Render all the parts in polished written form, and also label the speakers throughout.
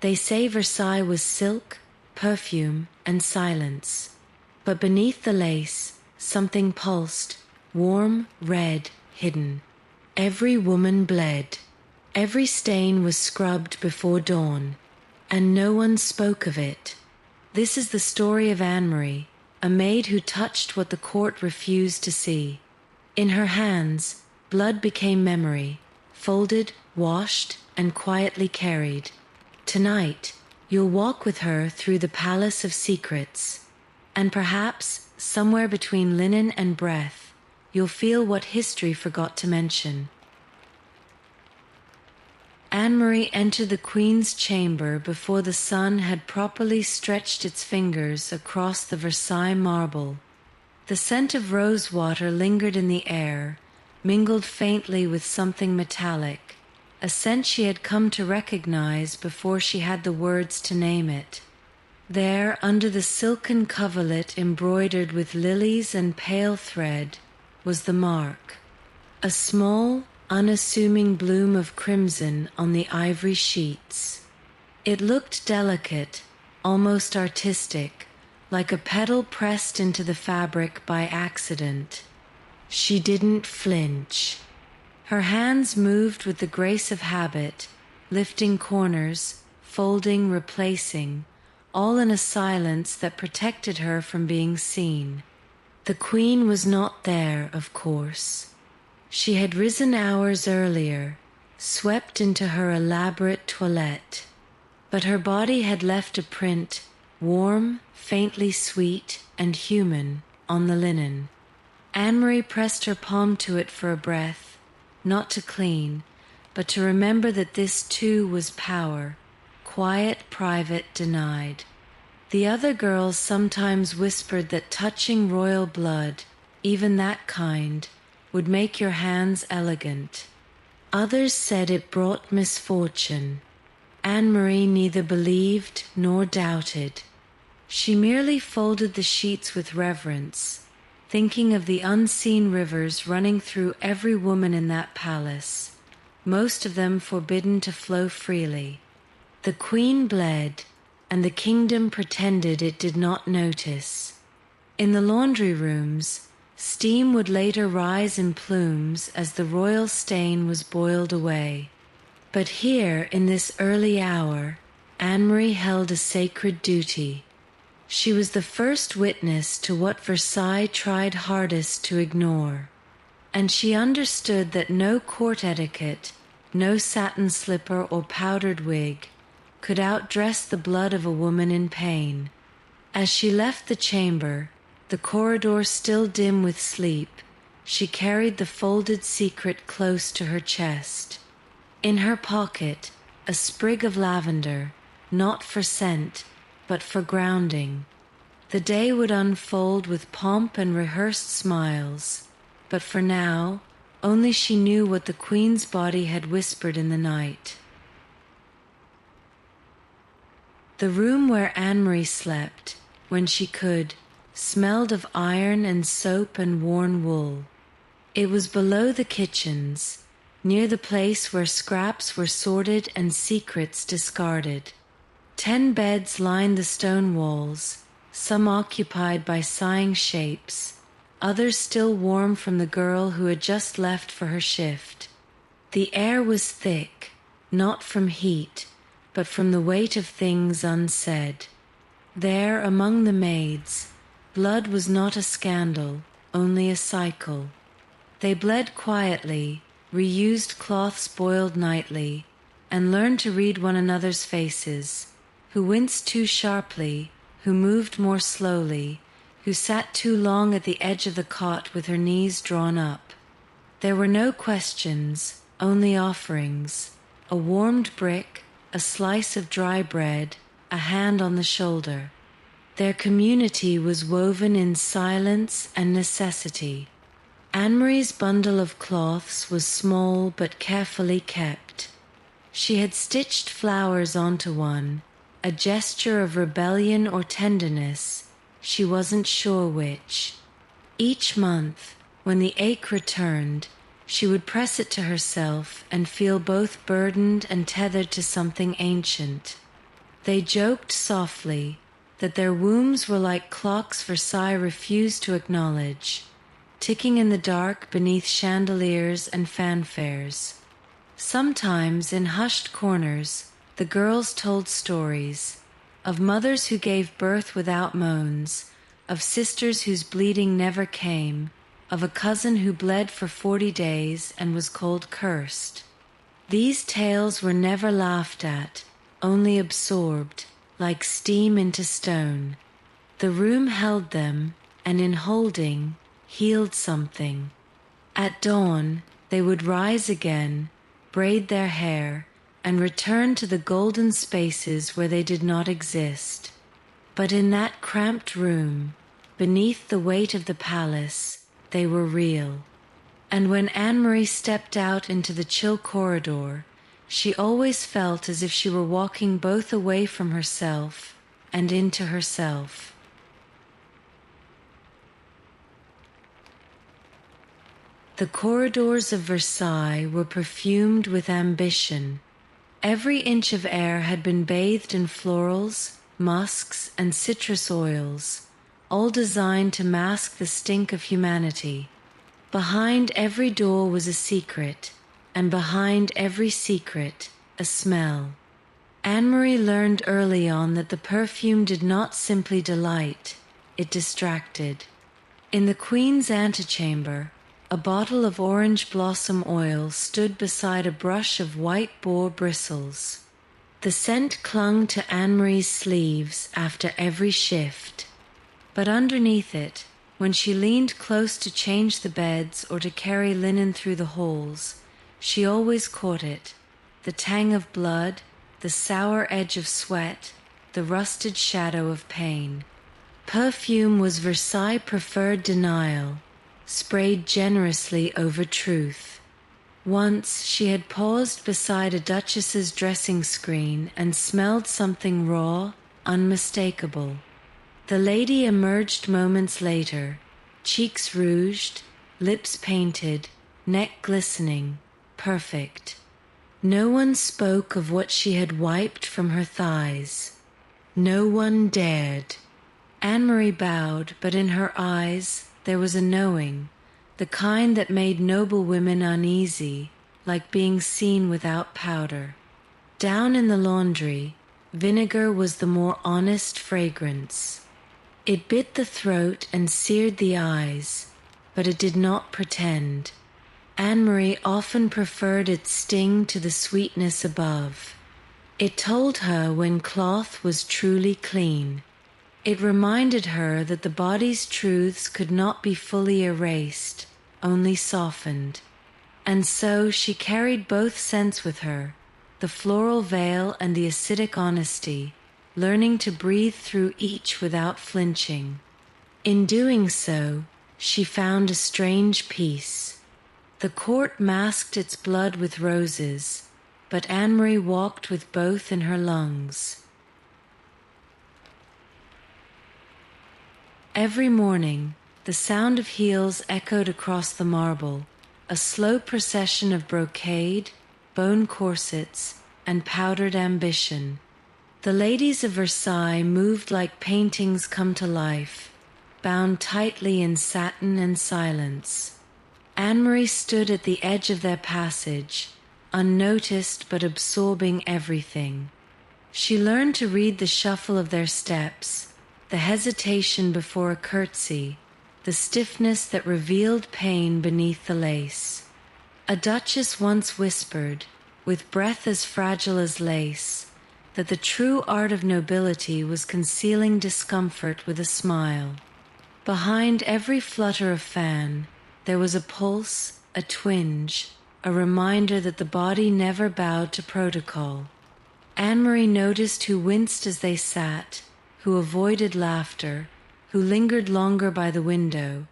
Speaker 1: They say Versailles was silk, perfume, and silence. But beneath the lace, something pulsed, warm, red, hidden. Every woman bled. Every stain was scrubbed before dawn, and no one spoke of it. This is the story of Anne-Marie, a maid who touched what the court refused to see. In her hands, blood became memory, folded, washed, and quietly carried. Tonight, you'll walk with her through the palace of secrets, and perhaps, somewhere between linen and breath, you'll feel what history forgot to mention. Anne-Marie entered the Queen's chamber before the sun had properly stretched its fingers across the Versailles marble. The scent of rose water lingered in the air, mingled faintly with something metallic, a scent she had come to recognize before she had the words to name it. There, under the silken coverlet embroidered with lilies and pale thread, was the mark, a small, unassuming bloom of crimson on the ivory sheets. It looked delicate, almost artistic, like a petal pressed into the fabric by accident. She didn't flinch. Her hands moved with the grace of habit, lifting corners, folding, replacing, all in a silence that protected her from being seen. The Queen was not there, of course. She had risen hours earlier, swept into her elaborate toilette, but her body had left a print, warm, faintly sweet, and human, on the linen. Anne-Marie pressed her palm to it for a breath, not to clean, but to remember that this too was power, quiet, private, denied. The other girls sometimes whispered that touching royal blood, even that kind, would make your hands elegant. Others said it brought misfortune. Anne-Marie neither believed nor doubted. She merely folded the sheets with reverence, thinking of the unseen rivers running through every woman in that palace, most of them forbidden to flow freely. The Queen bled, and the kingdom pretended it did not notice. In the laundry rooms, steam would later rise in plumes as the royal stain was boiled away. But here, in this early hour, Anne-Marie held a sacred duty. She was the first witness to what Versailles tried hardest to ignore, and she understood that no court etiquette, no satin slipper or powdered wig, could outdress the blood of a woman in pain. As she left the chamber, the corridor still dim with sleep, she carried the folded secret close to her chest. In her pocket, a sprig of lavender, not for scent, but for grounding. The day would unfold with pomp and rehearsed smiles, but for now, only she knew what the Queen's body had whispered in the night. The room where Anne-Marie slept, when she could, smelled of iron and soap and worn wool. It was below the kitchens, near the place where scraps were sorted and secrets discarded. 10 beds lined the stone walls, some occupied by sighing shapes, others still warm from the girl who had just left for her shift. The air was thick, not from heat, but from the weight of things unsaid. There, among the maids, blood was not a scandal, only a cycle. They bled quietly, reused cloths boiled nightly, and learned to read one another's faces, who winced too sharply, who moved more slowly, who sat too long at the edge of the cot with her knees drawn up. There were no questions, only offerings, a warmed brick, a slice of dry bread, a hand on the shoulder. Their community was woven in silence and necessity. Anne-Marie's bundle of cloths was small but carefully kept. She had stitched flowers onto one, a gesture of rebellion or tenderness, she wasn't sure which. Each month, when the ache returned, she would press it to herself and feel both burdened and tethered to something ancient. They joked softly that their wombs were like clocks Versailles refused to acknowledge, ticking in the dark beneath chandeliers and fanfares. Sometimes, in hushed corners, the girls told stories of mothers who gave birth without moans, of sisters whose bleeding never came, of a cousin who bled for 40 days and was called cursed. These tales were never laughed at, only absorbed, like steam into stone. The room held them, and in holding, healed something. At dawn, they would rise again, braid their hair, and return to the golden spaces where they did not exist. But in that cramped room, beneath the weight of the palace, they were real. And when Anne-Marie stepped out into the chill corridor, she always felt as if she were walking both away from herself and into herself. The corridors of Versailles were perfumed with ambition. Every inch of air had been bathed in florals, musks, and citrus oils, all designed to mask the stink of humanity. Behind every door was a secret, and behind every secret, a smell. Anne-Marie learned early on that the perfume did not simply delight, it distracted. In the Queen's antechamber, a bottle of orange blossom oil stood beside a brush of white boar bristles. The scent clung to Anne-Marie's sleeves after every shift. But underneath it, when she leaned close to change the beds or to carry linen through the halls, she always caught it, the tang of blood, the sour edge of sweat, the rusted shadow of pain. Perfume was Versailles' preferred denial, sprayed generously over truth. Once she had paused beside a duchess's dressing screen and smelled something raw, unmistakable. The lady emerged moments later, cheeks rouged, lips painted, neck glistening, perfect. No one spoke of what she had wiped from her thighs. No one dared. Anne-Marie bowed, but in her eyes there was a knowing, the kind that made noble women uneasy, like being seen without powder. Down in the laundry, vinegar was the more honest fragrance. It bit the throat and seared the eyes, but it did not pretend. Anne-Marie often preferred its sting to the sweetness above. It told her when cloth was truly clean. It reminded her that the body's truths could not be fully erased, only softened. And so she carried both scents with her, the floral veil and the acidic honesty, learning to breathe through each without flinching. In doing so, she found a strange peace. The court masked its blood with roses, but Anne-Marie walked with both in her lungs. Every morning, the sound of heels echoed across the marble, a slow procession of brocade, bone corsets, and powdered ambition. The ladies of Versailles moved like paintings come to life, bound tightly in satin and silence. Anne-Marie stood at the edge of their passage, unnoticed but absorbing everything. She learned to read the shuffle of their steps, the hesitation before a curtsy, the stiffness that revealed pain beneath the lace. A duchess once whispered, with breath as fragile as lace, that the true art of nobility was concealing discomfort with a smile. Behind every flutter of fan, there was a pulse, a twinge, a reminder that the body never bowed to protocol. Anne-Marie noticed who winced as they sat, who avoided laughter, who lingered longer by the window,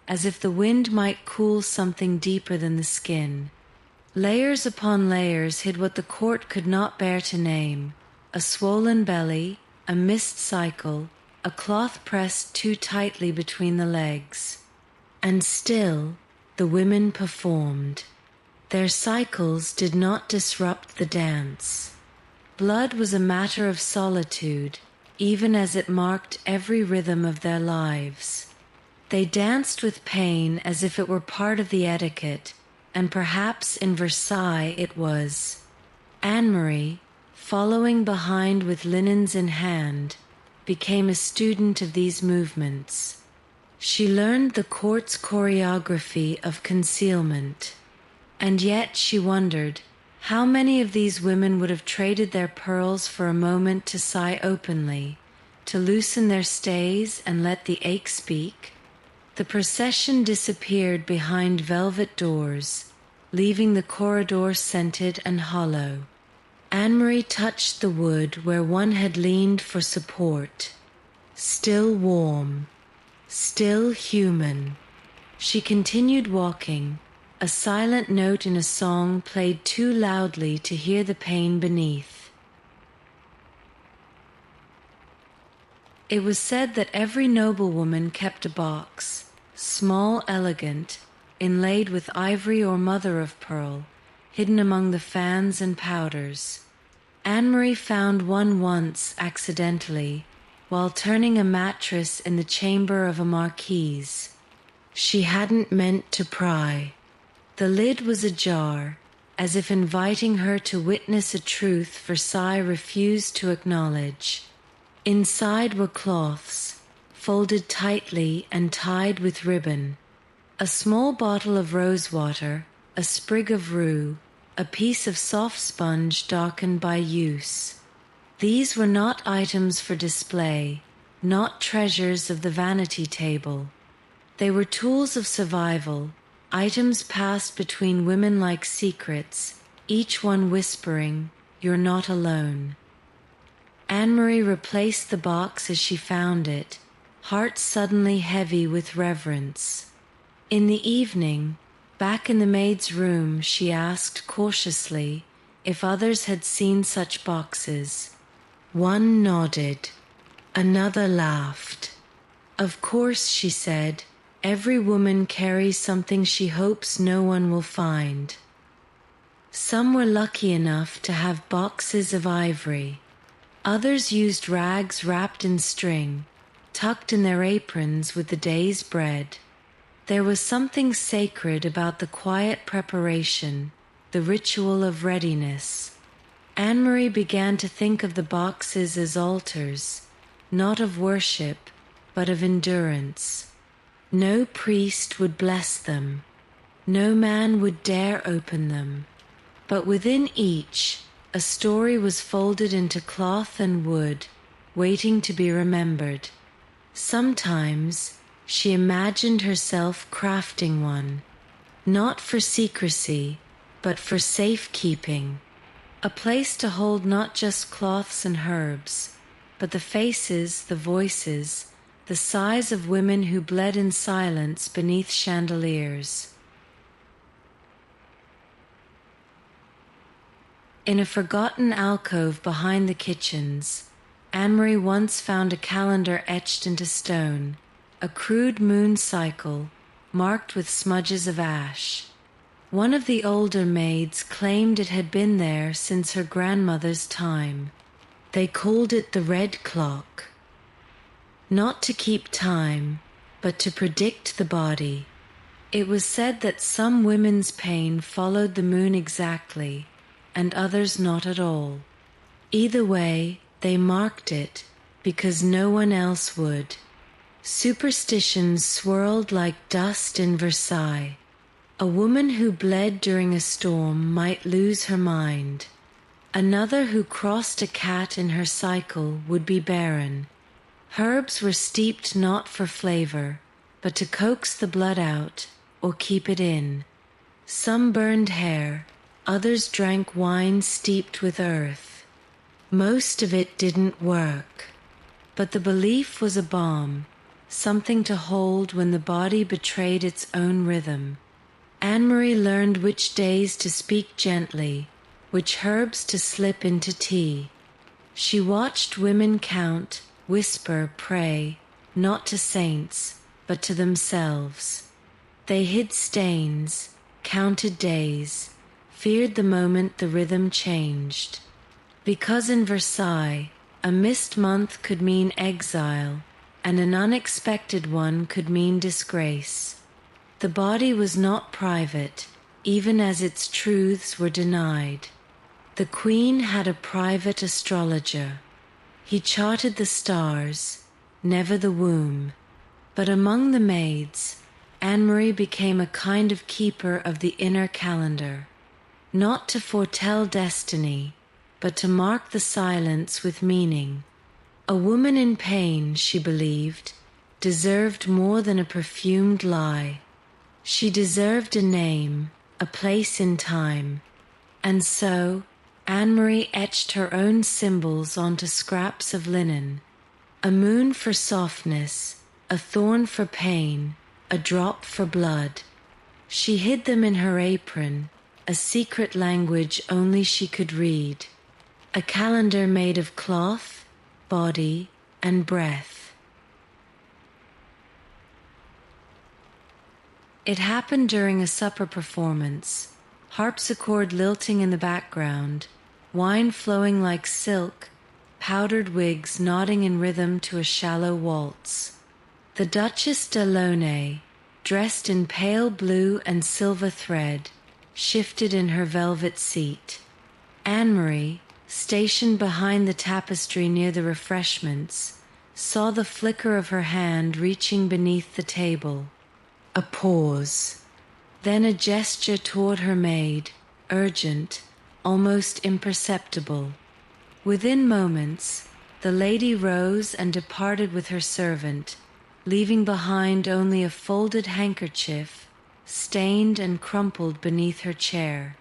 Speaker 1: as if the wind might cool something deeper than the skin. Layers upon layers hid what the court could not bear to name, a swollen belly, a missed cycle, a cloth pressed too tightly between the legs. And still, the women performed. Their cycles did not disrupt the dance. Blood was a matter of solitude, even as it marked every rhythm of their lives. They danced with pain as if it were part of the etiquette, and perhaps in Versailles it was. Anne-Marie, following behind with linens in hand, became a student of these movements. She learned the court's choreography of concealment. And yet she wondered, how many of these women would have traded their pearls for a moment to sigh openly, to loosen their stays and let the ache speak? The procession disappeared behind velvet doors, leaving the corridor scented and hollow. Anne-Marie touched the wood where one had leaned for support. Still warm, still human. She continued walking, a silent note in a song played too loudly to hear the pain beneath. It was said that every noblewoman kept a box, small, elegant, inlaid with ivory or mother of pearl, hidden among the fans and powders. Anne-Marie found one once accidentally, while turning a mattress in the chamber of a marquise. She hadn't meant to pry. The lid was ajar, as if inviting her to witness a truth Versailles refused to acknowledge. Inside were cloths, folded tightly and tied with ribbon, a small bottle of rose water, a sprig of rue, a piece of soft sponge darkened by use. These were not items for display, not treasures of the vanity table. They were tools of survival, items passed between women like secrets, each one whispering, "You're not alone." Anne-Marie replaced the box as she found it, heart suddenly heavy with reverence. In the evening, back in the maid's room, she asked cautiously if others had seen such boxes. One nodded, another laughed. "Of course," she said, "every woman carries something she hopes no one will find." Some were lucky enough to have boxes of ivory. Others used rags wrapped in string, tucked in their aprons with the day's bread. There was something sacred about the quiet preparation, the ritual of readiness. Anne-Marie began to think of the boxes as altars, not of worship, but of endurance. No priest would bless them. No man would dare open them. But within each, a story was folded into cloth and wood, waiting to be remembered. Sometimes she imagined herself crafting one, not for secrecy, but for safekeeping, a place to hold not just cloths and herbs, but the faces, the voices, the sighs of women who bled in silence beneath chandeliers. In a forgotten alcove behind the kitchens, Anne-Marie once found a calendar etched into stone, a crude moon cycle, marked with smudges of ash. One of the older maids claimed it had been there since her grandmother's time. They called it the red clock. Not to keep time, but to predict the body. It was said that some women's pain followed the moon exactly, and others not at all. Either way, they marked it, because no one else would. Superstitions swirled like dust in Versailles. A woman who bled during a storm might lose her mind. Another who crossed a cat in her cycle would be barren. Herbs were steeped not for flavor, but to coax the blood out or keep it in. Some burned hair, others drank wine steeped with earth. Most of it didn't work, but the belief was a balm, something to hold when the body betrayed its own rhythm. Anne-Marie learned which days to speak gently, which herbs to slip into tea. She watched women count, whisper, pray, not to saints, but to themselves. They hid stains, counted days, feared the moment the rhythm changed. Because in Versailles, a missed month could mean exile, and an unexpected one could mean disgrace. The body was not private, even as its truths were denied. The queen had a private astrologer. He charted the stars, never the womb. But among the maids, Anne-Marie became a kind of keeper of the inner calendar, not to foretell destiny, but to mark the silence with meaning. A woman in pain, she believed, deserved more than a perfumed lie. She deserved a name, a place in time, and so Anne-Marie etched her own symbols onto scraps of linen. A moon for softness, a thorn for pain, a drop for blood. She hid them in her apron, a secret language only she could read. A calendar made of cloth, body, and breath. It happened during a supper performance, harpsichord lilting in the background, wine flowing like silk, powdered wigs nodding in rhythm to a shallow waltz. The Duchess de Launay, dressed in pale blue and silver thread, shifted in her velvet seat. Anne-Marie, stationed behind the tapestry near the refreshments, saw the flicker of her hand reaching beneath the table. A pause, then a gesture toward her maid, urgent, almost imperceptible. Within moments, the lady rose and departed with her servant, leaving behind only a folded handkerchief, stained and crumpled beneath her chair.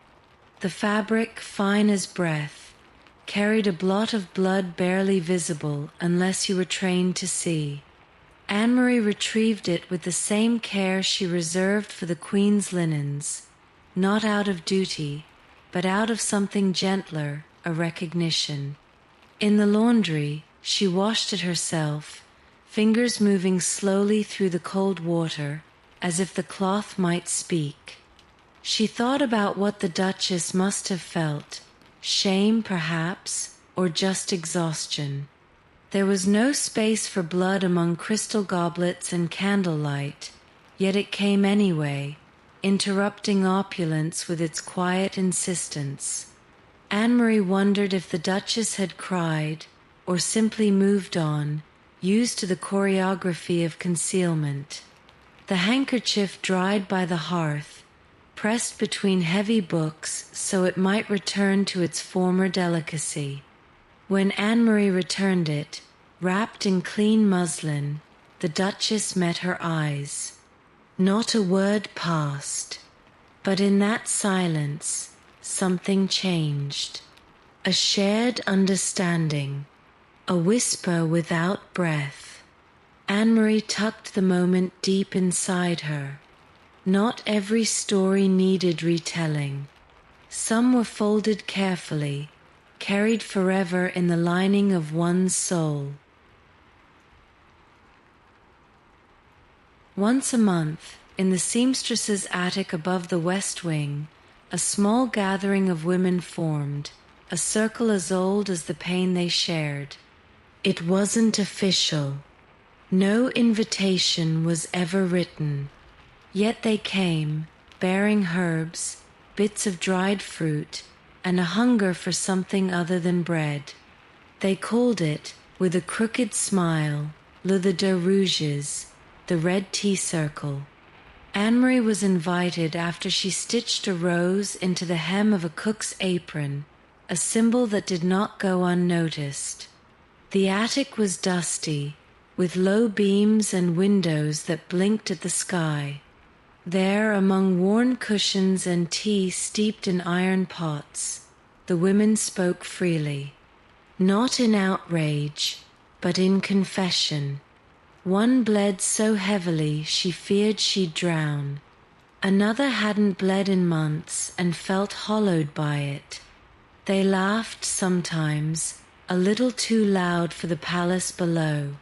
Speaker 1: The fabric, fine as breath, carried a blot of blood barely visible unless you were trained to see. Anne-Marie retrieved it with the same care she reserved for the Queen's linens, not out of duty, but out of something gentler, a recognition. In the laundry, she washed it herself, fingers moving slowly through the cold water, as if the cloth might speak. She thought about what the Duchess must have felt, shame perhaps, or just exhaustion. There was no space for blood among crystal goblets and candlelight, yet it came anyway, interrupting opulence with its quiet insistence. Anne-Marie wondered if the Duchess had cried, or simply moved on, used to the choreography of concealment. The handkerchief dried by the hearth, pressed between heavy books so it might return to its former delicacy. When Anne-Marie returned it, wrapped in clean muslin, the Duchess met her eyes. Not a word passed, but in that silence, something changed. A shared understanding, a whisper without breath. Anne-Marie tucked the moment deep inside her. Not every story needed retelling. Some were folded carefully, carried forever in the lining of one's soul. Once a month, in the seamstress's attic above the West Wing, a small gathering of women formed, a circle as old as the pain they shared. It wasn't official. No invitation was ever written. Yet they came, bearing herbs, bits of dried fruit, and a hunger for something other than bread. They called it, with a crooked smile, Le de Rouges, the red tea circle. Anne-Marie was invited after she stitched a rose into the hem of a cook's apron, a symbol that did not go unnoticed. The attic was dusty, with low beams and windows that blinked at the sky. There, among worn cushions and tea steeped in iron pots, the women spoke freely. Not in outrage, but in confession. One bled so heavily she feared she'd drown. Another hadn't bled in months and felt hollowed by it. They laughed sometimes, a little too loud for the palace below.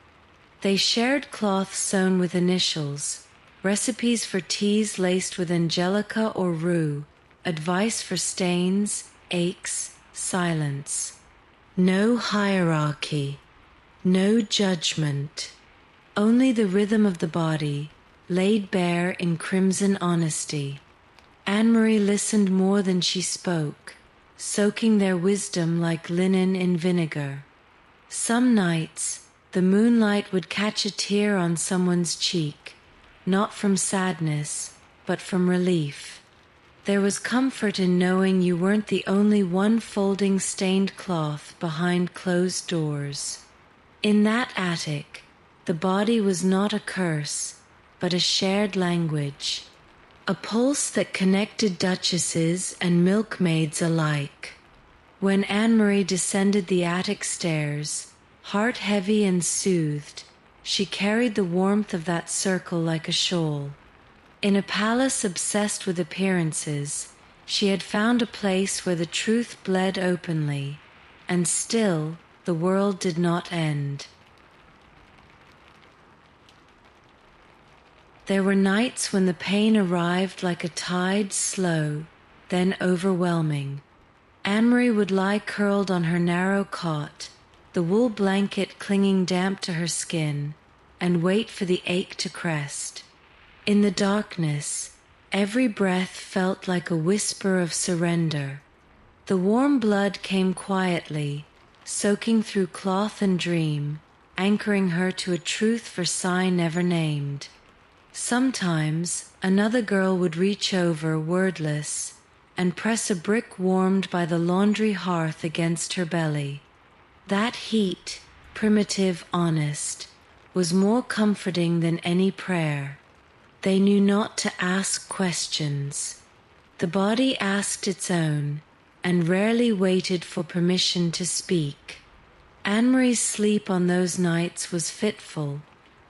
Speaker 1: They shared cloth sewn with initials, recipes for teas laced with angelica or rue, advice for stains, aches, silence. No hierarchy, no judgment, only the rhythm of the body, laid bare in crimson honesty. Anne-Marie listened more than she spoke, soaking their wisdom like linen in vinegar. Some nights, the moonlight would catch a tear on someone's cheek, not from sadness, but from relief. There was comfort in knowing you weren't the only one folding stained cloth behind closed doors. In that attic, the body was not a curse, but a shared language, a pulse that connected duchesses and milkmaids alike. When Anne-Marie descended the attic stairs, heart heavy and soothed, she carried the warmth of that circle like a shawl. In a palace obsessed with appearances, she had found a place where the truth bled openly, and still the world did not end. There were nights when the pain arrived like a tide, slow, then overwhelming. Anne-Marie would lie curled on her narrow cot, the wool blanket clinging damp to her skin, and wait for the ache to crest. In the darkness, every breath felt like a whisper of surrender. The warm blood came quietly, soaking through cloth and dream, anchoring her to a truth Versailles never named. Sometimes another girl would reach over, wordless, and press a brick warmed by the laundry hearth against her belly. That heat, primitive, honest, was more comforting than any prayer. They knew not to ask questions. The body asked its own, and rarely waited for permission to speak. Anne-Marie's sleep on those nights was fitful,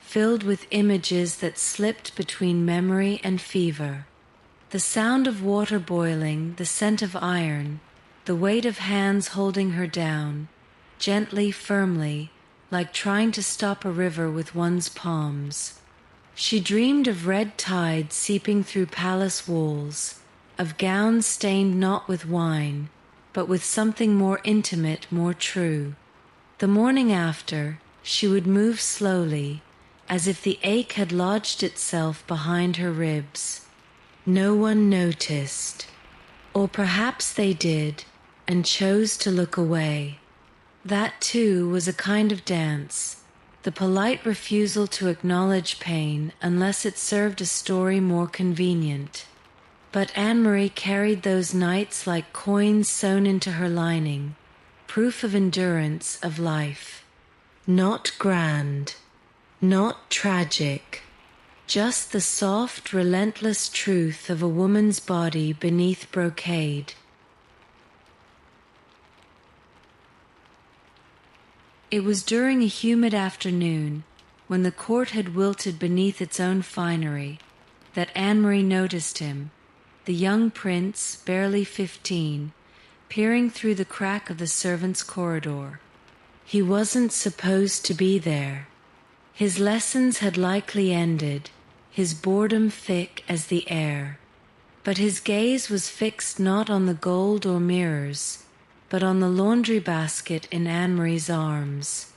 Speaker 1: filled with images that slipped between memory and fever. The sound of water boiling, the scent of iron, the weight of hands holding her down, gently, firmly, like trying to stop a river with one's palms. She dreamed of red tides seeping through palace walls, of gowns stained not with wine, but with something more intimate, more true. The morning after, she would move slowly, as if the ache had lodged itself behind her ribs. No one noticed, or perhaps they did, and chose to look away. That too was a kind of dance, the polite refusal to acknowledge pain unless it served a story more convenient. But Anne-Marie carried those nights like coins sewn into her lining, proof of endurance, of life. Not grand, not tragic, just the soft, relentless truth of a woman's body beneath brocade. It was during a humid afternoon, when the court had wilted beneath its own finery, that Anne-Marie noticed him, the young prince, barely 15, peering through the crack of the servants' corridor. He wasn't supposed to be there. His lessons had likely ended, his boredom thick as the air. But his gaze was fixed not on the gold or mirrors, but on the laundry basket in Anne-Marie's arms.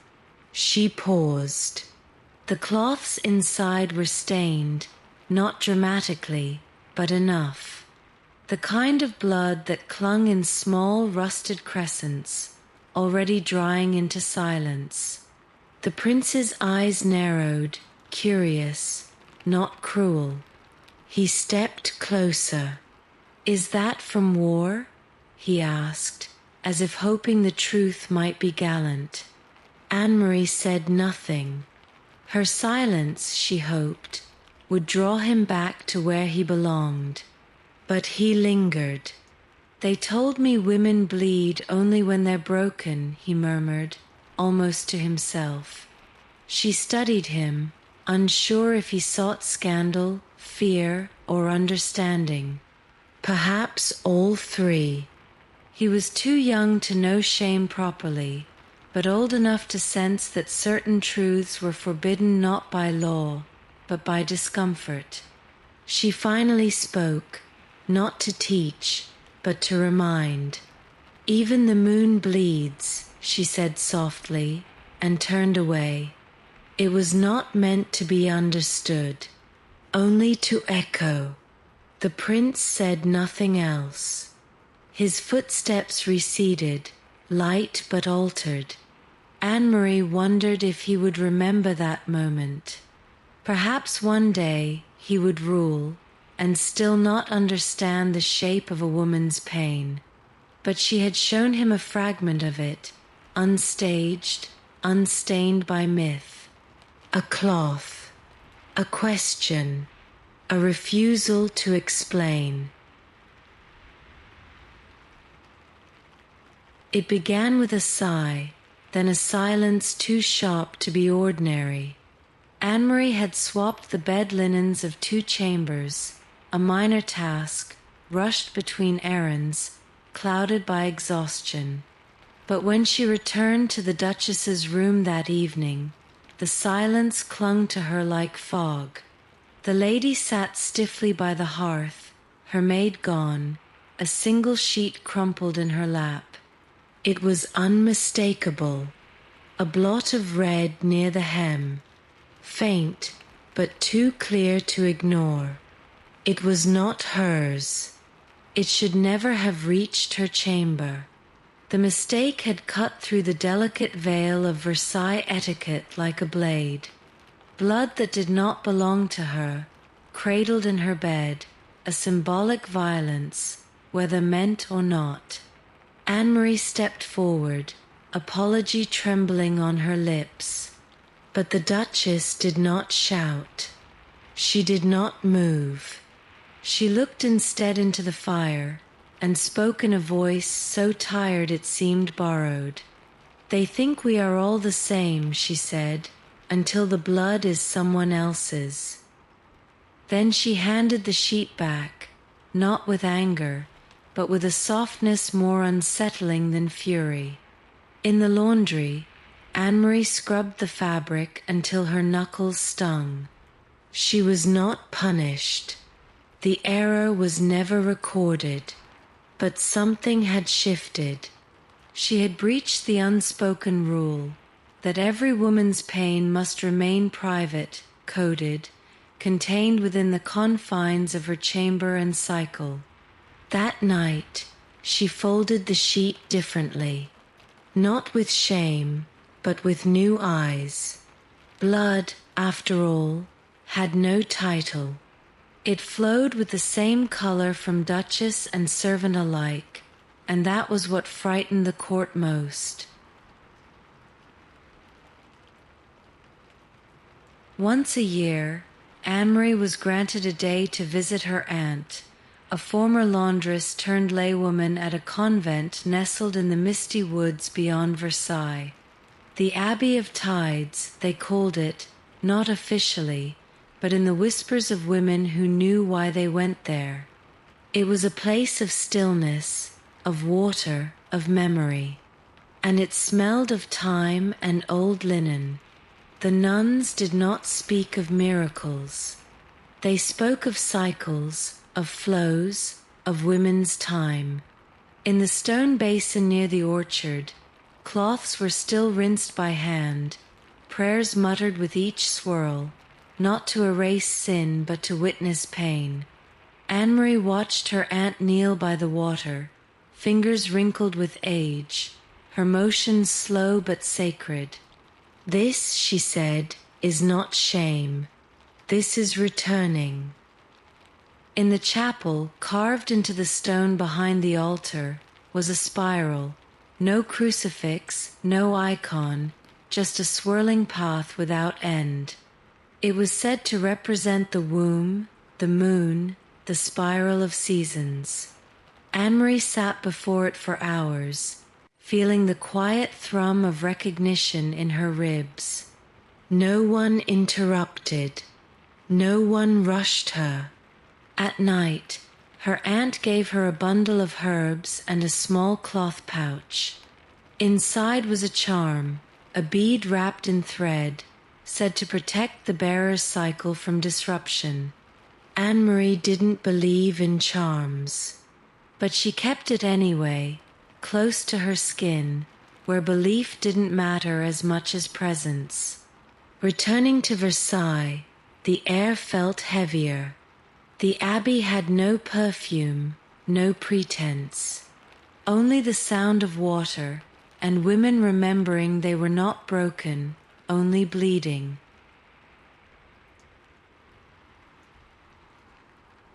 Speaker 1: She paused. The cloths inside were stained, not dramatically, but enough. The kind of blood that clung in small rusted crescents, already drying into silence. The prince's eyes narrowed, curious, not cruel. He stepped closer. "Is that from war?" he asked, as if hoping the truth might be gallant. Anne-Marie said nothing. Her silence, she hoped, would draw him back to where he belonged. But he lingered. "They told me women bleed only when they're broken," he murmured, almost to himself. She studied him, unsure if he sought scandal, fear, or understanding. Perhaps all three. He was too young to know shame properly, but old enough to sense that certain truths were forbidden not by law, but by discomfort. She finally spoke, not to teach, but to remind. "Even the moon bleeds," she said softly, and turned away. It was not meant to be understood, only to echo. The prince said nothing else. His footsteps receded, light but altered. Anne-Marie wondered if he would remember that moment. Perhaps one day he would rule, and still not understand the shape of a woman's pain. But she had shown him a fragment of it, unstaged, unstained by myth. A cloth, a question, a refusal to explain. It began with a sigh, then a silence too sharp to be ordinary. Anne-Marie had swapped the bed linens of 2 chambers, a minor task, rushed between errands, clouded by exhaustion. But when she returned to the Duchess's room that evening, the silence clung to her like fog. The lady sat stiffly by the hearth, her maid gone, a single sheet crumpled in her lap. It was unmistakable, a blot of red near the hem, faint but too clear to ignore. It was not hers. It should never have reached her chamber. The mistake had cut through the delicate veil of Versailles etiquette like a blade. Blood that did not belong to her, cradled in her bed, a symbolic violence, whether meant or not. Anne-Marie stepped forward, apology trembling on her lips. But the Duchess did not shout. She did not move. She looked instead into the fire, and spoke in a voice so tired it seemed borrowed. "They think we are all the same," she said, "until the blood is someone else's." Then she handed the sheet back, not with anger, but with a softness more unsettling than fury. In the laundry, Anne-Marie scrubbed the fabric until her knuckles stung. She was not punished. The error was never recorded. But something had shifted. She had breached the unspoken rule that every woman's pain must remain private, coded, contained within the confines of her chamber and cycle. That night, she folded the sheet differently, not with shame, but with new eyes. Blood, after all, had no title. It flowed with the same color from Duchess and servant alike, and that was what frightened the court most. Once a year, Anne-Marie was granted a day to visit her aunt, a former laundress turned laywoman at a convent nestled in the misty woods beyond Versailles. The Abbey of Tides, they called it, not officially, but in the whispers of women who knew why they went there. It was a place of stillness, of water, of memory. And it smelled of time and old linen. The nuns did not speak of miracles. They spoke of cycles, of flows, of women's time. In the stone basin near the orchard, cloths were still rinsed by hand, prayers muttered with each swirl, not to erase sin but to witness pain. Anne-Marie watched her aunt kneel by the water, fingers wrinkled with age, her motions slow but sacred. "This," she said, "is not shame. This is returning." In the chapel, carved into the stone behind the altar, was a spiral, no crucifix, no icon, just a swirling path without end. It was said to represent the womb, the moon, the spiral of seasons. Anne-Marie sat before it for hours, feeling the quiet thrum of recognition in her ribs. No one interrupted. No one rushed her. At night, her aunt gave her a bundle of herbs and a small cloth pouch. Inside was a charm, a bead wrapped in thread, said to protect the bearer's cycle from disruption. Anne-Marie didn't believe in charms, but she kept it anyway, close to her skin, where belief didn't matter as much as presence. Returning to Versailles, the air felt heavier. The abbey had no perfume, no pretense. Only the sound of water, and women remembering they were not broken, only bleeding.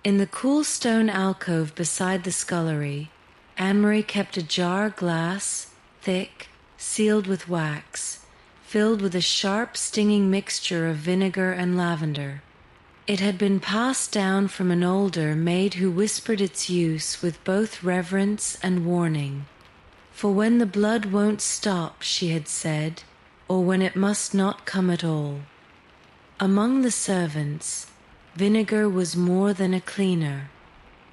Speaker 1: In the cool stone alcove beside the scullery, Anne-Marie kept a jar glass, thick, sealed with wax, filled with a sharp, stinging mixture of vinegar and lavender. It had been passed down from an older maid who whispered its use with both reverence and warning. For when the blood won't stop, she had said, or when it must not come at all. Among the servants, vinegar was more than a cleaner.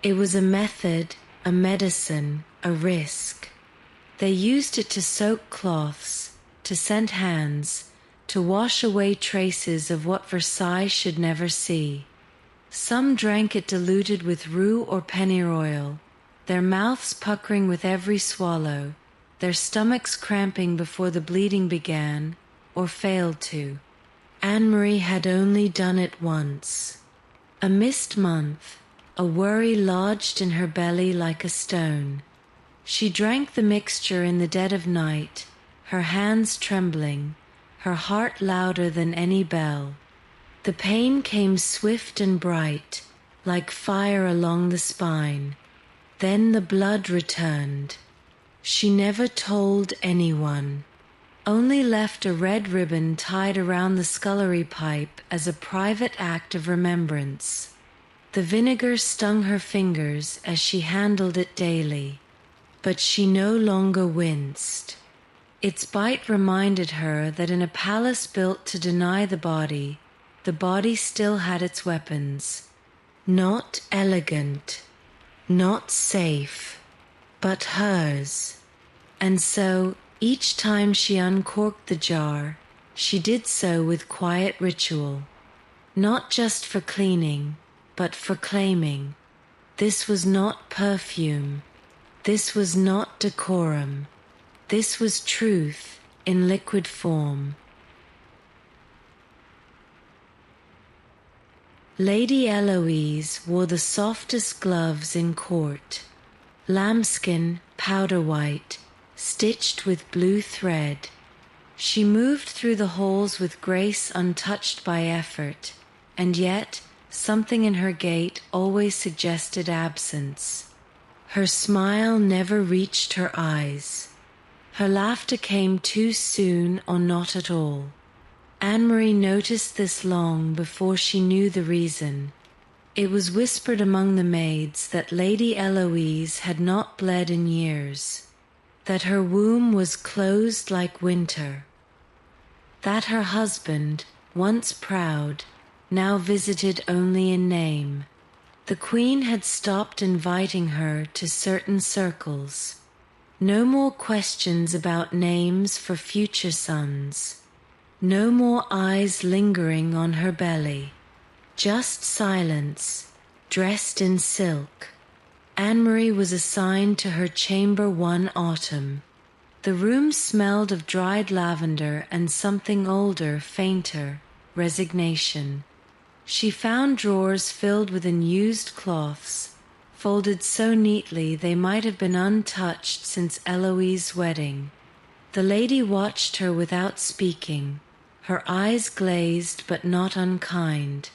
Speaker 1: It was a method, a medicine, a risk. They used it to soak cloths, to scent hands, to wash away traces of what Versailles should never see. Some drank it diluted with rue or pennyroyal, their mouths puckering with every swallow, their stomachs cramping before the bleeding began, or failed to. Anne-Marie had only done it once. A missed month, a worry lodged in her belly like a stone. She drank the mixture in the dead of night, her hands trembling, her heart louder than any bell. The pain came swift and bright, like fire along the spine. Then the blood returned. She never told anyone, only left a red ribbon tied around the scullery pipe as a private act of remembrance. The vinegar stung her fingers as she handled it daily, but she no longer winced. Its bite reminded her that in a palace built to deny the body still had its weapons. Not elegant, not safe, but hers. And so, each time she uncorked the jar, she did so with quiet ritual, not just for cleaning, but for claiming. This was not perfume. This was not decorum. This was truth in liquid form. Lady Eloise wore the softest gloves in court, lambskin, powder white, stitched with blue thread. She moved through the halls with grace untouched by effort, and yet something in her gait always suggested absence. Her smile never reached her eyes. Her laughter came too soon or not at all. Anne-Marie noticed this long before she knew the reason. It was whispered among the maids that Lady Eloise had not bled in years, that her womb was closed like winter, that her husband, once proud, now visited only in name. The Queen had stopped inviting her to certain circles. No more questions about names for future sons. No more eyes lingering on her belly. Just silence, dressed in silk. Anne-Marie was assigned to her chamber one autumn. The room smelled of dried lavender and something older, fainter, resignation. She found drawers filled with unused cloths, folded so neatly they might have been untouched since Eloise's wedding. The lady watched her without speaking, her eyes glazed but not unkind.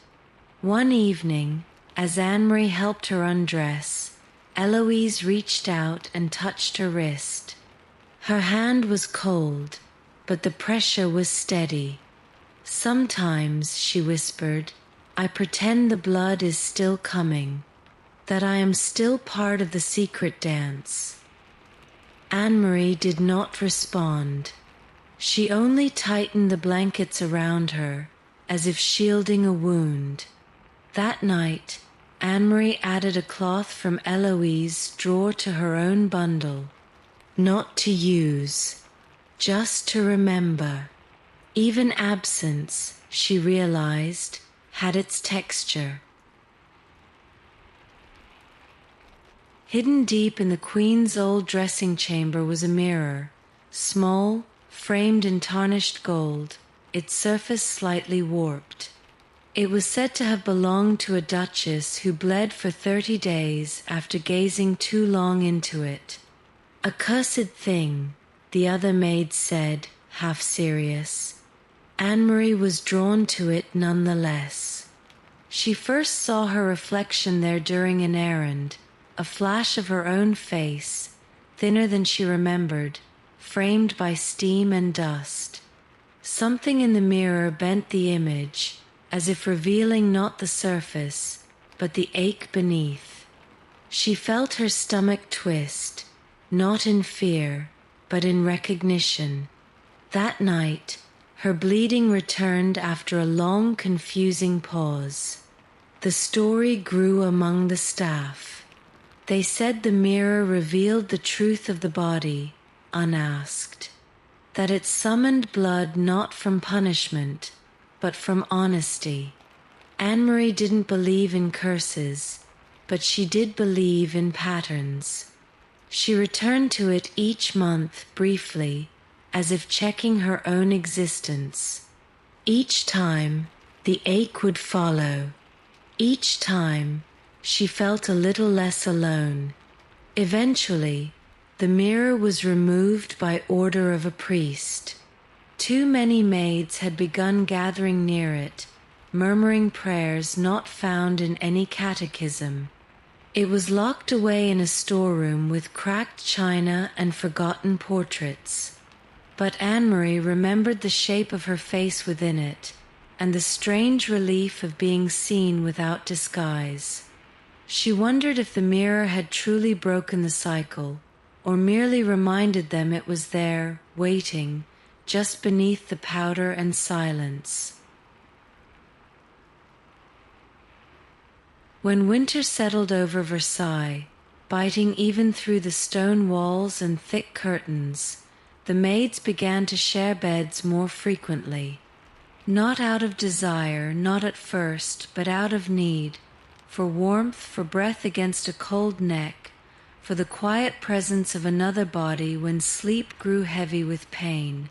Speaker 1: One evening, as Anne-Marie helped her undress, Eloise reached out and touched her wrist. Her hand was cold, but the pressure was steady. "Sometimes," she whispered, "I pretend the blood is still coming, that I am still part of the secret dance." Anne-Marie did not respond. She only tightened the blankets around her, as if shielding a wound. That night, Anne-Marie added a cloth from Eloise's drawer to her own bundle. Not to use, just to remember. Even absence, she realized, had its texture. Hidden deep in the Queen's old dressing chamber was a mirror, small, framed in tarnished gold, its surface slightly warped. It was said to have belonged to a duchess who bled for 30 days after gazing too long into it. "A cursed thing," the other maid said, half serious. Anne-Marie was drawn to it nonetheless. She first saw her reflection there during an errand, a flash of her own face, thinner than she remembered, framed by steam and dust. Something in the mirror bent the image, as if revealing not the surface, but the ache beneath. She felt her stomach twist, not in fear, but in recognition. That night, her bleeding returned after a long, confusing pause. The story grew among the staff. They said the mirror revealed the truth of the body, unasked, that it summoned blood not from punishment, but from honesty. Anne-Marie didn't believe in curses, but she did believe in patterns. She returned to it each month, briefly, as if checking her own existence. Each time, the ache would follow. Each time, she felt a little less alone. Eventually, the mirror was removed by order of a priest. Too many maids had begun gathering near it, murmuring prayers not found in any catechism. It was locked away in a storeroom with cracked china and forgotten portraits. But Anne-Marie remembered the shape of her face within it, and the strange relief of being seen without disguise. She wondered if the mirror had truly broken the cycle, or merely reminded them it was there, waiting, just beneath the powder and silence. When winter settled over Versailles, biting even through the stone walls and thick curtains, the maids began to share beds more frequently. Not out of desire, not at first, but out of need, for warmth, for breath against a cold neck, for the quiet presence of another body when sleep grew heavy with pain.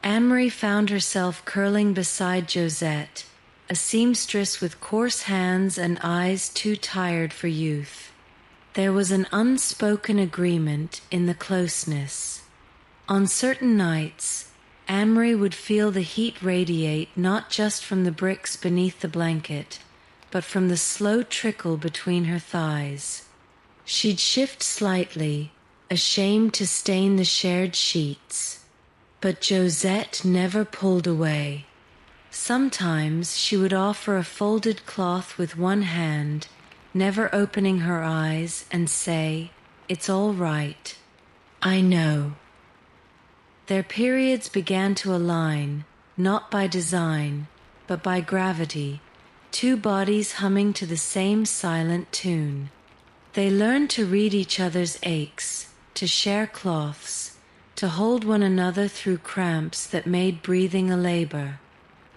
Speaker 1: Anne-Marie found herself curling beside Josette, a seamstress with coarse hands and eyes too tired for youth. There was an unspoken agreement in the closeness. On certain nights, Anne-Marie would feel the heat radiate not just from the bricks beneath the blanket, but from the slow trickle between her thighs. She'd shift slightly, ashamed to stain the shared sheets. But Josette never pulled away. Sometimes she would offer a folded cloth with one hand, never opening her eyes, and say, "It's all right. I know." Their periods began to align, not by design, but by gravity, two bodies humming to the same silent tune. They learned to read each other's aches, to share cloths, to hold one another through cramps that made breathing a labor.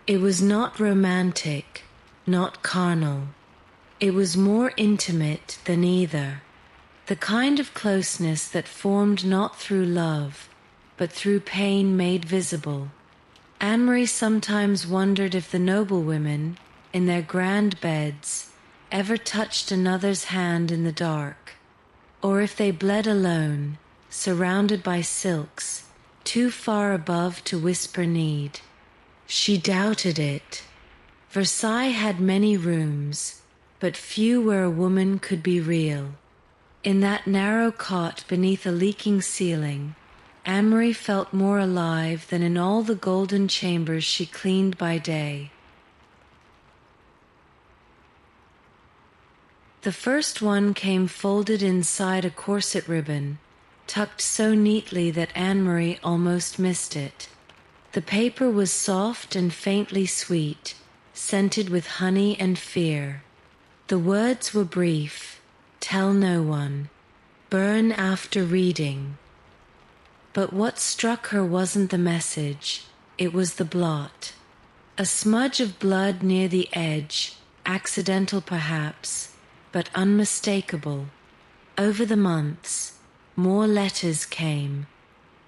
Speaker 1: It was not romantic, not carnal. It was more intimate than either, the kind of closeness that formed not through love, but through pain made visible. Anne-Marie sometimes wondered if the noblewomen, in their grand beds, ever touched another's hand in the dark, or if they bled alone, surrounded by silks, too far above to whisper need. She doubted it. Versailles had many rooms, but few where a woman could be real. In that narrow cot beneath a leaking ceiling, Anne-Marie felt more alive than in all the golden chambers she cleaned by day. The first one came folded inside a corset ribbon, tucked so neatly that Anne-Marie almost missed it. The paper was soft and faintly sweet, scented with honey and fear. The words were brief: "Tell no one. Burn after reading." But what struck her wasn't the message, it was the blot. A smudge of blood near the edge, accidental perhaps, but unmistakable. Over the months, more letters came.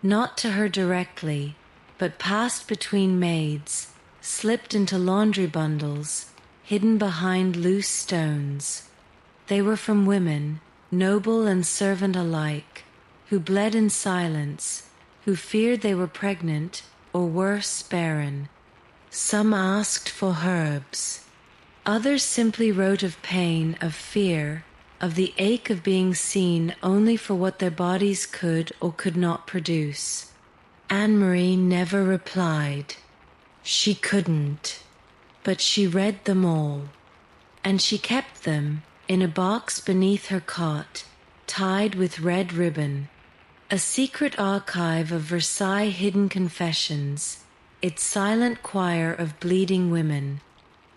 Speaker 1: not to her directly, but passed between maids, slipped into laundry bundles, hidden behind loose stones. They were from women, noble and servant alike, who bled in silence, who feared they were pregnant, or worse, barren. Some asked for herbs. Others simply wrote of pain, of fear, of the ache of being seen only for what their bodies could or could not produce. Anne-Marie never replied. She couldn't. But she read them all. And she kept them in a box beneath her cot, tied with red ribbon. A secret archive of Versailles hidden confessions, its silent choir of bleeding women.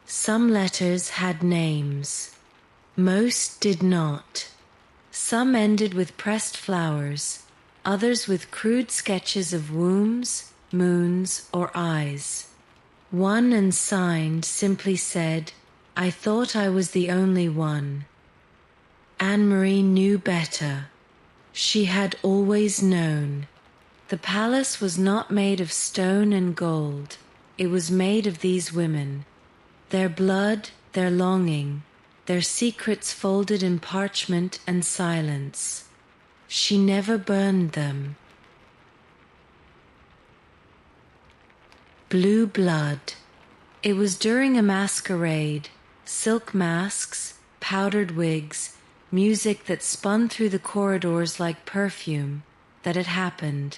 Speaker 1: Some letters had names. Most did not. Some ended with pressed flowers, others with crude sketches of wombs, moons, or eyes. One unsigned simply said, "I thought I was the only one." Anne-Marie knew better. She had always known. The palace was not made of stone and gold. It was made of these women. Their blood, their longing, their secrets folded in parchment and silence. She never burned them. Blue blood. It was during a masquerade, silk masks, powdered wigs, music that spun through the corridors like perfume, that it happened.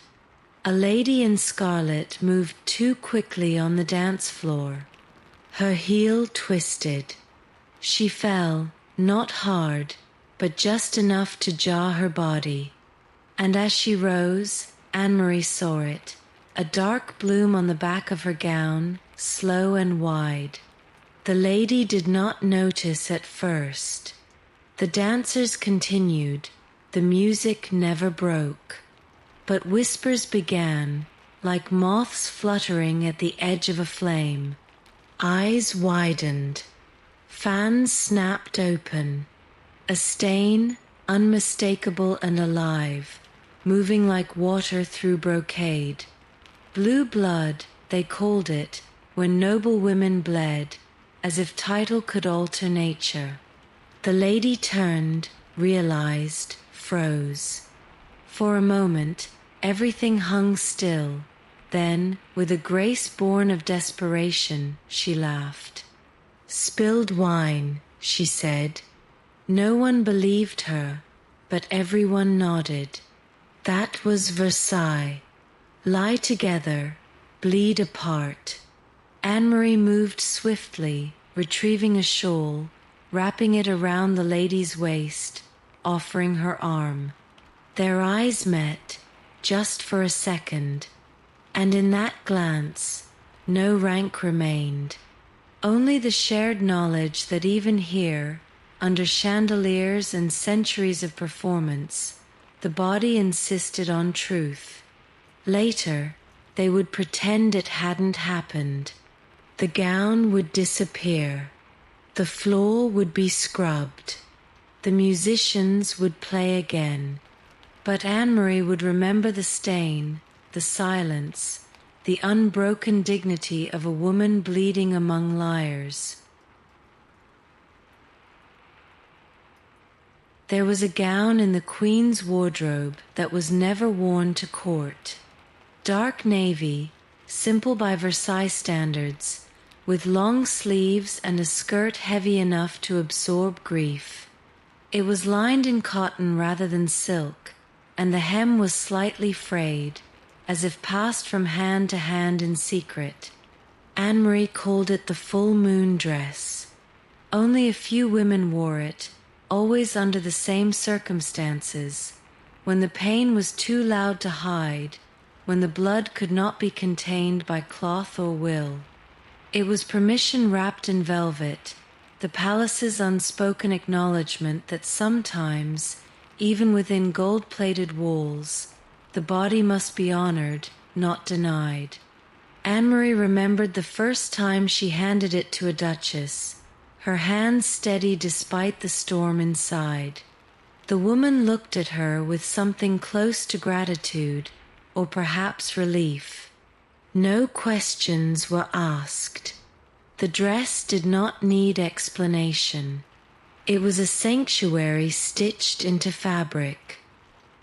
Speaker 1: A lady in scarlet moved too quickly on the dance floor. Her heel twisted. She fell, not hard, but just enough to jar her body. And as she rose, Anne-Marie saw it, a dark bloom on the back of her gown, slow and wide. The lady did not notice at first. The dancers continued. The music never broke. But whispers began, like moths fluttering at the edge of a flame. Eyes widened. Fans snapped open. A stain, unmistakable and alive, moving like water through brocade. Blue blood, they called it, when noble women bled, as if title could alter nature. The lady turned, realized, froze. For a moment, everything hung still. Then, with a grace born of desperation, she laughed. "Spilled wine," she said. No one believed her, but everyone nodded. That was Versailles. Lie together, bleed apart. Anne-Marie moved swiftly, retrieving a shawl, wrapping it around the lady's waist, offering her arm. Their eyes met, just for a second, and in that glance, no rank remained. Only the shared knowledge that even here, under chandeliers and centuries of performance, the body insisted on truth. Later, they would pretend it hadn't happened. The gown would disappear. The floor would be scrubbed. The musicians would play again. But Anne-Marie would remember the stain, the silence, the unbroken dignity of a woman bleeding among liars. There was a gown in the Queen's wardrobe that was never worn to court. Dark navy, simple by Versailles standards, with long sleeves and a skirt heavy enough to absorb grief. It was lined in cotton rather than silk, and the hem was slightly frayed, as if passed from hand to hand in secret. Anne-Marie called it the full moon dress. Only a few women wore it, always under the same circumstances, when the pain was too loud to hide, when the blood could not be contained by cloth or will. It was permission wrapped in velvet, the palace's unspoken acknowledgement that sometimes, even within gold-plated walls, the body must be honored, not denied. Anne-Marie remembered the first time she handed it to a duchess, her hand steady despite the storm inside. The woman looked at her with something close to gratitude, or perhaps relief. No questions were asked. The dress did not need explanation. It was a sanctuary stitched into fabric.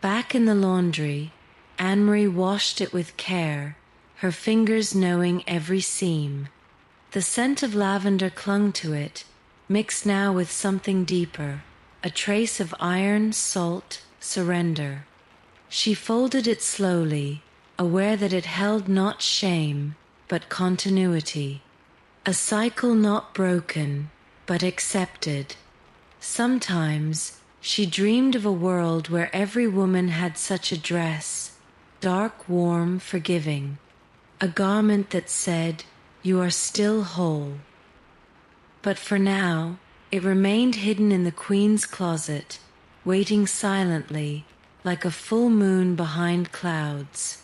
Speaker 1: Back in the laundry, Anne-Marie washed it with care, her fingers knowing every seam. The scent of lavender clung to it, mixed now with something deeper, a trace of iron, salt, surrender. She folded it slowly, aware that it held not shame, but continuity. A cycle not broken, but accepted. Sometimes she dreamed of a world where every woman had such a dress, dark, warm, forgiving. A garment that said, "You are still whole." But for now, it remained hidden in the Queen's closet, waiting silently, like a full moon behind clouds.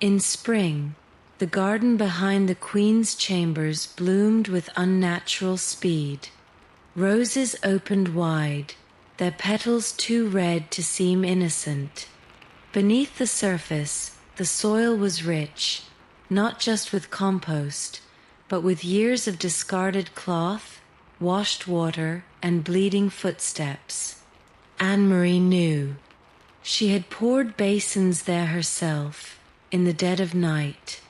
Speaker 1: In spring, the garden behind the Queen's chambers bloomed with unnatural speed. Roses opened wide, their petals too red to seem innocent. Beneath the surface, the soil was rich, not just with compost, but with years of discarded cloth, washed water, and bleeding footsteps. Anne-Marie knew. She had poured basins there herself, in the dead of night.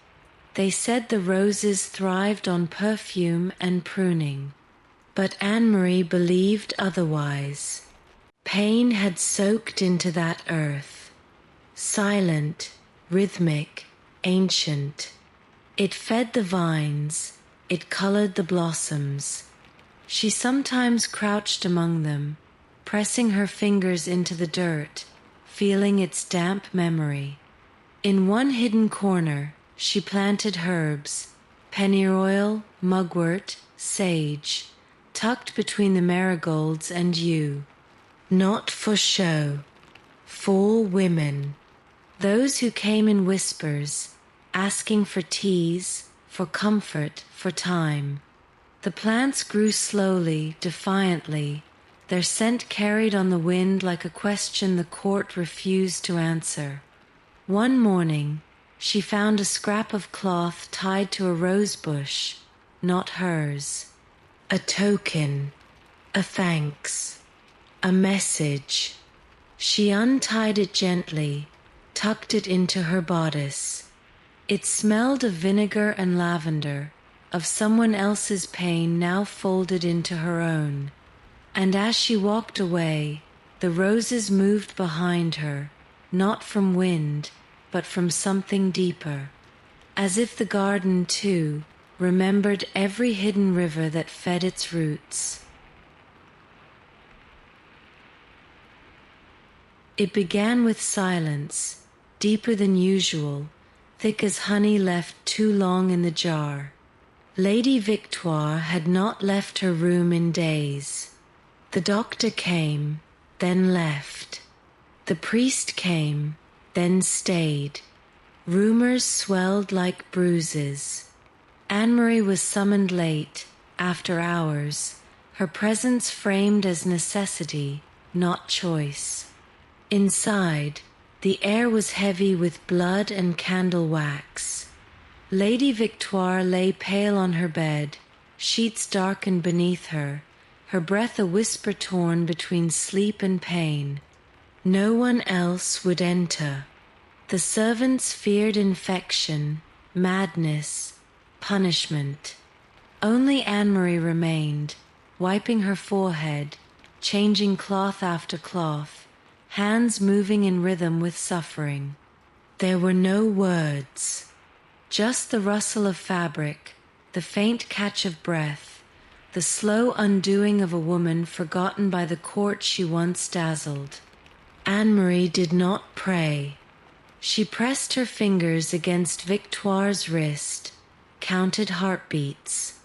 Speaker 1: They said the roses thrived on perfume and pruning. But Anne-Marie believed otherwise. Pain had soaked into that earth. Silent, rhythmic, ancient. It fed the vines, it colored the blossoms. She sometimes crouched among them, pressing her fingers into the dirt, feeling its damp memory. In one hidden corner, she planted herbs, pennyroyal, mugwort, sage, tucked between the marigolds and yew. Not for show, for women. Those who came in whispers, asking for teas, for comfort, for time. The plants grew slowly, defiantly, their scent carried on the wind like a question the court refused to answer. One morning, she found a scrap of cloth tied to a rose bush, not hers. A token, a thanks, a message. She untied it gently, tucked it into her bodice. It smelled of vinegar and lavender, of someone else's pain now folded into her own. And as she walked away, the roses moved behind her, not from wind, but from something deeper. As if the garden, too, remembered every hidden river that fed its roots. It began with silence, deeper than usual, thick as honey left too long in the jar. Lady Victoire had not left her room in days. The doctor came, then left. The priest came, then stayed. Rumors swelled like bruises. Anne-Marie was summoned late, after hours, her presence framed as necessity, not choice. Inside, the air was heavy with blood and candle wax. Lady Victoire lay pale on her bed, sheets darkened beneath her breath a whisper torn between sleep and pain. No one else would enter. The servants feared infection, madness, punishment. Only Anne-Marie remained, wiping her forehead, changing cloth after cloth, hands moving in rhythm with suffering. There were no words, just the rustle of fabric, the faint catch of breath, the slow undoing of a woman forgotten by the court she once dazzled. Anne-Marie did not pray. She pressed her fingers against Victoire's wrist, counted heartbeats.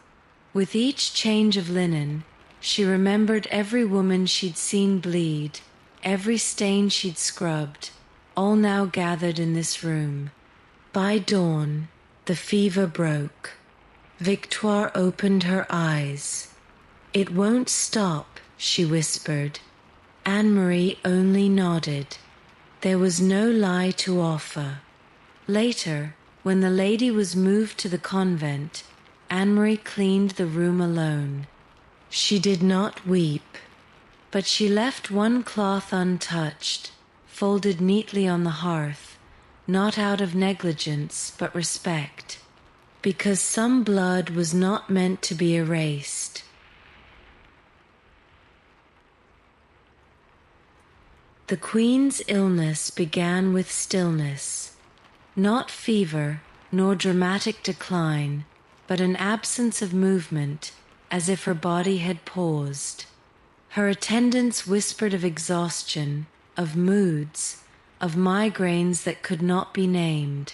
Speaker 1: With each change of linen, she remembered every woman she'd seen bleed, every stain she'd scrubbed, all now gathered in this room. By dawn, the fever broke. Victoire opened her eyes. "It won't stop," she whispered. Anne-Marie only nodded. There was no lie to offer. Later, when the lady was moved to the convent, Anne-Marie cleaned the room alone. She did not weep, but she left one cloth untouched, folded neatly on the hearth, not out of negligence but respect, because some blood was not meant to be erased. The Queen's illness began with stillness, not fever nor dramatic decline, but an absence of movement, as if her body had paused. Her attendants whispered of exhaustion, of moods, of migraines that could not be named.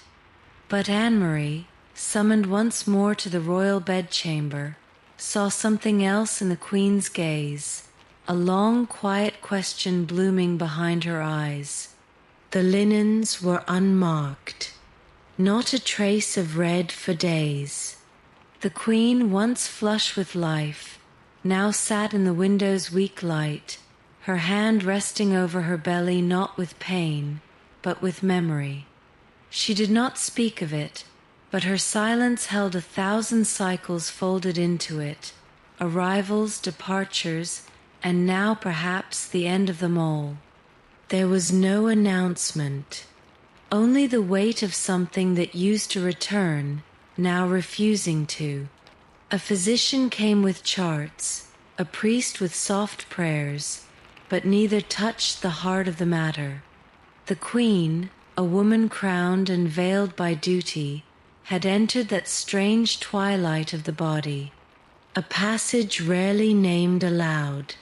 Speaker 1: But Anne-Marie, summoned once more to the royal bedchamber, saw something else in the Queen's gaze, a long, quiet question blooming behind her eyes. The linens were unmarked, not a trace of red for days. The Queen, once flush with life, now sat in the window's weak light, her hand resting over her belly not with pain, but with memory. She did not speak of it, but her silence held 1,000 cycles folded into it, arrivals, departures, and now perhaps the end of them all. There was no announcement, only the weight of something that used to return, now refusing to. A physician came with charts, a priest with soft prayers, but neither touched the heart of the matter. The Queen, a woman crowned and veiled by duty, had entered that strange twilight of the body, a passage rarely named aloud.